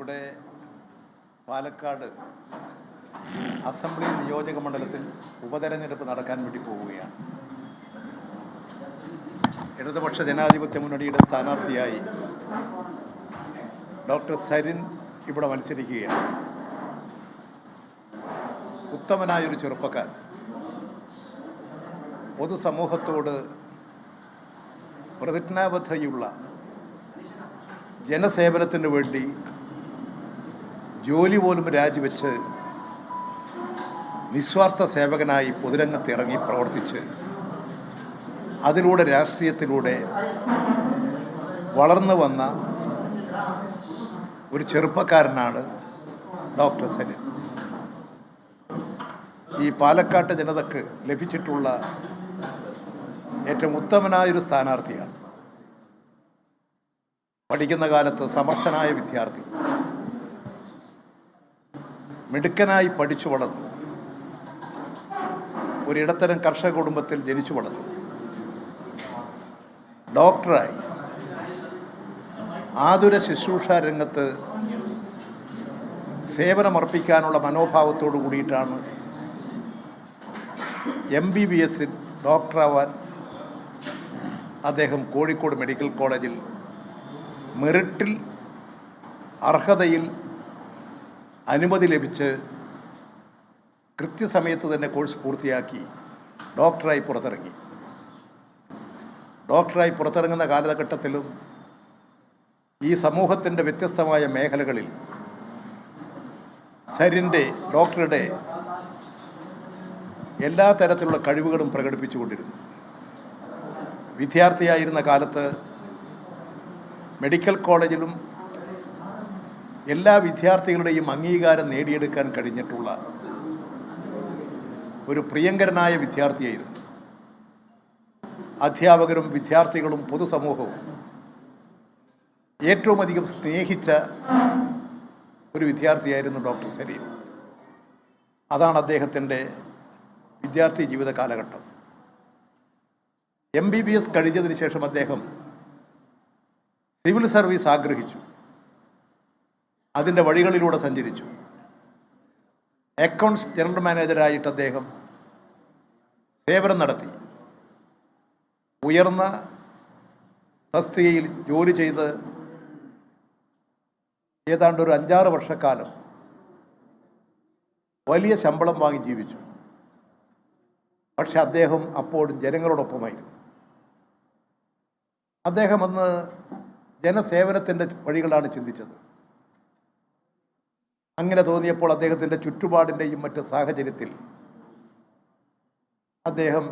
ഇവിടെ പാലക്കാട് അസംബ്ലി നിയോജക മണ്ഡലത്തിൽ ഉപതെരഞ്ഞെടുപ്പ് നടക്കാൻ വേണ്ടി പോവുകയാണ്. ഇടതുപക്ഷ ജനാധിപത്യ മുന്നണിയുടെ സ്ഥാനാർത്ഥിയായി ഡോക്ടർ സരിൻ ഇവിടെ മത്സരിക്കുകയാണ്. ഉത്തമനായൊരു ചെറുപ്പക്കാരൻ, പൊതുസമൂഹത്തോട് പ്രതിജ്ഞാബദ്ധതയുള്ള, ജനസേവനത്തിന് വേണ്ടി ജോലി പോലും രാജിവെച്ച് നിസ്വാർത്ഥ സേവകനായി പൊതുരംഗത്ത് ഇറങ്ങി പ്രവർത്തിച്ച് അതിലൂടെ രാഷ്ട്രീയത്തിലൂടെ വളർന്നു വന്ന ഒരു ചെറുപ്പക്കാരനാണ് ഡോക്ടർ സരിൻ. ഈ പാലക്കാട്ട് ജനതയ്ക്ക് ലഭിച്ചിട്ടുള്ള ഏറ്റവും ഉത്തമനായൊരു സ്ഥാനാർത്ഥിയാണ്. പഠിക്കുന്ന കാലത്ത് സമർത്ഥനായ വിദ്യാർത്ഥി, മിടുക്കനായി പഠിച്ചു വളർന്നു, ഒരിടത്തരം കർഷക കുടുംബത്തിൽ ജനിച്ചു വളർന്നു, ഡോക്ടറായി, ആതുര ശുശ്രൂഷ രംഗത്ത് സേവനമർപ്പിക്കാനുള്ള മനോഭാവത്തോടു കൂടിയിട്ടാണ് MBBS ഡോക്ടറാവാൻ അദ്ദേഹം കോഴിക്കോട് മെഡിക്കൽ കോളേജിൽ മെറിറ്റിൽ അർഹതയിൽ അനുമതി ലഭിച്ച് കൃത്യസമയത്ത് തന്നെ കോഴ്സ് പൂർത്തിയാക്കി ഡോക്ടറായി പുറത്തിറങ്ങി. ഡോക്ടറായി പുറത്തിറങ്ങുന്ന കാലഘട്ടത്തിലും ഈ സമൂഹത്തിൻ്റെ വ്യത്യസ്തമായ മേഖലകളിൽ സരിൻ്റെ, ഡോക്ടറുടെ എല്ലാ തരത്തിലുള്ള കഴിവുകളും പ്രകടിപ്പിച്ചുകൊണ്ടിരുന്നു. വിദ്യാർത്ഥിയായിരുന്ന കാലത്ത് മെഡിക്കൽ കോളേജിലും എല്ലാ വിദ്യാർത്ഥികളുടെയും അംഗീകാരം നേടിയെടുക്കാൻ കഴിഞ്ഞിട്ടുള്ള ഒരു പ്രിയങ്കരനായ വിദ്യാർത്ഥിയായിരുന്നു. അധ്യാപകരും വിദ്യാർത്ഥികളും പൊതുസമൂഹവും ഏറ്റവും അധികം സ്നേഹിച്ച ഒരു വിദ്യാർത്ഥിയായിരുന്നു ഡോക്ടർ സരിൻ. അതാണ് അദ്ദേഹത്തിൻ്റെ വിദ്യാർത്ഥി ജീവിത കാലഘട്ടം. MBBS കഴിഞ്ഞതിന് ശേഷം അദ്ദേഹം സിവിൽ സർവീസ് ആഗ്രഹിച്ചു. അതിൻ്റെ വഴികളിലൂടെ സഞ്ചരിച്ചു. അക്കൗണ്ട്സ് ജനറൽ മാനേജരായിട്ട് അദ്ദേഹം സേവനം നടത്തി. ഉയർന്ന തസ്തികയിൽ ജോലി ചെയ്ത് ഏതാണ്ട് ഒരു 5-6 വർഷക്കാലം വലിയ ശമ്പളം വാങ്ങി ജീവിച്ചു. പക്ഷെ അദ്ദേഹം അപ്പോഴും ജനങ്ങളോടൊപ്പമായിരുന്നു. അദ്ദേഹം അന്ന് ജനസേവനത്തിൻ്റെ വഴികളാണ് ചിന്തിച്ചത്. അങ്ങനെ തോന്നിയപ്പോൾ അദ്ദേഹത്തിൻ്റെ ചുറ്റുപാടിൻ്റെയും മറ്റ് സാഹചര്യത്തിൽ അദ്ദേഹം